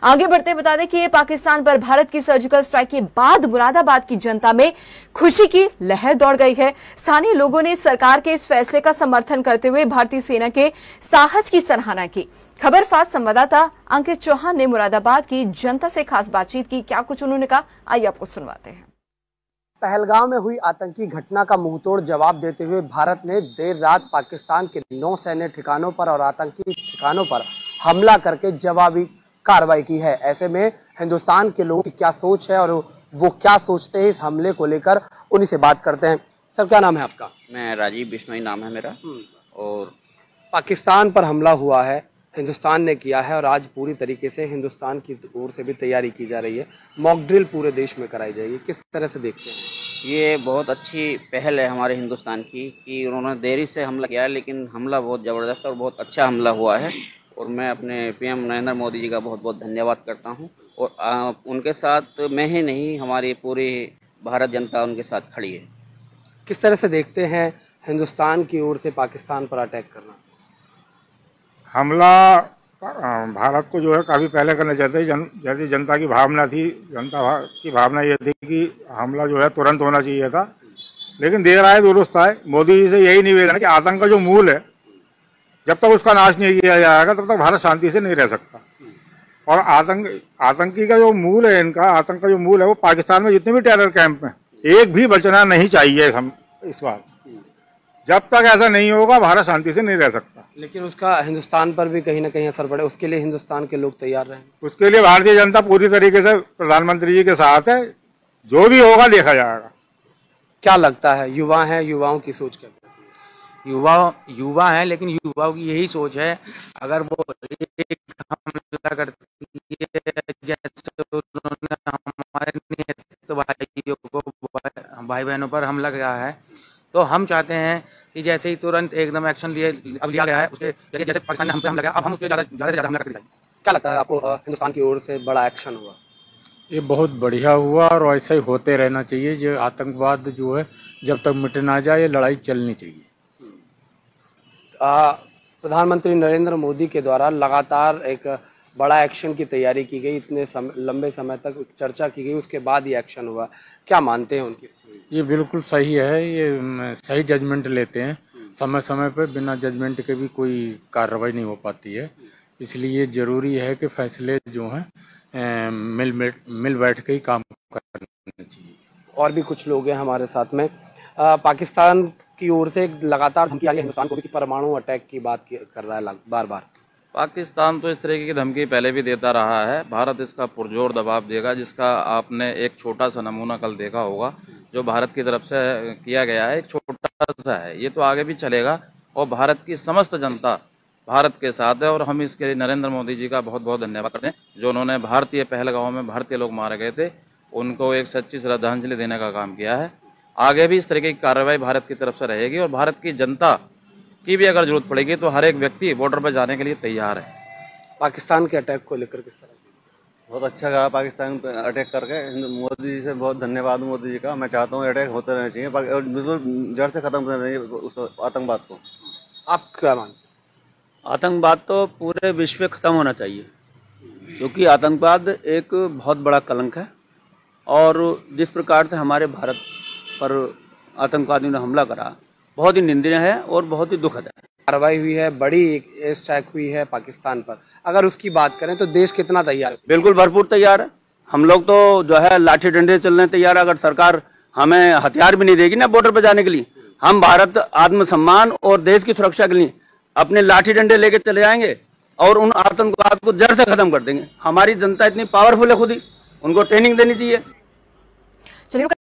आगे बढ़ते बता दें कि पाकिस्तान पर भारत की सर्जिकल स्ट्राइक के बाद मुरादाबाद की जनता में खुशी की लहर दौड़ गई है। स्थानीय लोगों ने सरकार के इस फैसले का समर्थन करते हुए भारतीय सेना के साहस की सराहना की। खबर फास्ट संवाददाता अंकित चौहान ने मुरादाबाद की जनता से खास बातचीत की। क्या कुछ उन्होंने कहा, आइए आपको सुनवाते हैं। पहलगाम में हुई आतंकी घटना का मुंहतोड़ जवाब देते हुए भारत ने देर रात पाकिस्तान के 9 सैन्य ठिकानों पर और आतंकी ठिकानों पर हमला करके जवाबी कार्रवाई की है। ऐसे में हिंदुस्तान के लोगों की क्या सोच है और वो क्या सोचते हैं इस हमले को लेकर, उन्हीं से बात करते हैं। सर, क्या नाम है आपका? मैं राजीव बिश्नोई नाम है मेरा। और पाकिस्तान पर हमला हुआ है, हिंदुस्तान ने किया है और आज पूरी तरीके से हिंदुस्तान की ओर से भी तैयारी की जा रही है। मॉक ड्रिल पूरे देश में कराई जाएगी, किस तरह से देखते हैं? ये बहुत अच्छी पहल है हमारे हिंदुस्तान की कि उन्होंने देरी से हमला किया है, लेकिन हमला बहुत ज़बरदस्त और बहुत अच्छा हमला हुआ है। और मैं अपने पीएम नरेंद्र मोदी जी का बहुत बहुत धन्यवाद करता हूँ। और उनके साथ मैं ही नहीं, हमारी पूरी भारत जनता उनके साथ खड़ी है। किस तरह से देखते हैं हिंदुस्तान की ओर से पाकिस्तान पर अटैक करना? हमला भारत को जो है काफ़ी पहले करना चाहते हैं। जैसी जनता की भावना थी, जनता की भावना ये थी कि हमला जो है तुरंत होना चाहिए था, लेकिन देर आए दुरुस्त आए। मोदी जी से यही निवेदन है कि आतंक का जो मूल है, जब तक उसका नाश नहीं किया जाएगा तब तक भारत शांति से नहीं रह सकता। और आतंकी का जो मूल है, इनका आतंक का जो मूल है, वो पाकिस्तान में जितने भी टेरर कैंप हैं, एक भी बचना नहीं चाहिए इस बार। जब तक ऐसा नहीं होगा भारत शांति से नहीं रह सकता। लेकिन उसका हिंदुस्तान पर भी कहीं ना कहीं असर पड़े, उसके लिए हिंदुस्तान के लोग तैयार रहें। उसके लिए भारतीय जनता पूरी तरीके से प्रधानमंत्री जी के साथ है। जो भी होगा देखा जाएगा। क्या लगता है, युवा हैं, युवाओं की सोच क्या? युवा हैं, लेकिन युवाओं की यही सोच है, अगर वो एक हमला करती है जैसे उन्होंने हमारे निहत्थ भाइयों को, भाई बहनों पर हमला किया है, तो हम चाहते हैं कि जैसे ही तुरंत एकदम एक्शन लिया गया है, उसके जैसे पाकिस्तान ने हम पे हमला किया, अब हम उसके ज़्यादा से ज़्यादा हमला करके जाएंगे। क्या लगता है आपको, हिंदुस्तान की ओर से बड़ा एक्शन हुआ? ये बहुत बढ़िया हुआ और ऐसा ही होते रहना चाहिए। जो आतंकवाद जो है जब तक मिट ना जाए, ये लड़ाई चलनी चाहिए। प्रधानमंत्री नरेंद्र मोदी के द्वारा लगातार एक बड़ा एक्शन की तैयारी की गई, इतने लंबे समय तक चर्चा की गई, उसके बाद ये एक्शन हुआ। क्या मानते हैं उनकी? ये बिल्कुल सही है, ये सही जजमेंट लेते हैं। समय समय पर बिना जजमेंट के भी कोई कार्रवाई नहीं हो पाती है, इसलिए जरूरी है कि फैसले जो हैं मिल बैठ के ही काम करना चाहिए। और भी कुछ लोग हैं हमारे साथ में। पाकिस्तान की ओर से लगातार धमकी आ रही है हिंदुस्तान को भी कि परमाणु अटैक की बात कर रहा है बार बार। पाकिस्तान तो इस तरीके की धमकी पहले भी देता रहा है। भारत इसका पुरजोर दबाव देगा, जिसका आपने एक छोटा सा नमूना कल देखा होगा जो भारत की तरफ से किया गया है। एक छोटा सा है, ये तो आगे भी चलेगा और भारत की समस्त जनता भारत के साथ है। और हम इसके लिए नरेंद्र मोदी जी का बहुत बहुत धन्यवाद करते हैं, जो उन्होंने भारतीय पहलगांव में भारतीय लोग मारे गए थे, उनको एक सच्ची श्रद्धांजलि देने का काम किया है। आगे भी इस तरीके की कार्रवाई भारत की तरफ से रहेगी और भारत की जनता की भी अगर जरूरत पड़ेगी तो हर एक व्यक्ति बॉर्डर पर जाने के लिए तैयार है। पाकिस्तान के अटैक को लेकर किस तरह? बहुत अच्छा कहा पाकिस्तान पे अटैक करके। मोदी जी से बहुत धन्यवाद मोदी जी का। मैं चाहता हूँ अटैक होते रहने चाहिए और बिल्कुल जड़ से खत्म करना चाहिए उस आतंकवाद को। आप क्या मानते? आतंकवाद तो पूरे विश्व में खत्म होना चाहिए, क्योंकि आतंकवाद एक बहुत बड़ा कलंक है। और जिस प्रकार से हमारे भारत पर आतंकवादियों ने हमला करा, बहुत ही निंदनीय है और बहुत ही दुखद है। कार्रवाई हुई है, बड़ी एयर स्ट्राइक हुई है पाकिस्तान पर। अगर उसकी बात करें तो देश कितना तैयार है? बिल्कुल भरपूर तैयार है। हम लोग तो जो है लाठी डंडे चलने तैयार है। अगर सरकार हमें हथियार भी नहीं देगी ना बॉर्डर पर जाने के लिए, हम भारत आत्मसम्मान और देश की सुरक्षा के लिए अपने लाठी डंडे लेके चले जाएंगे और उन आतंकवाद को जड़ से खत्म कर देंगे। हमारी जनता इतनी पावरफुल है, खुद ही उनको ट्रेनिंग देनी चाहिए। चलिए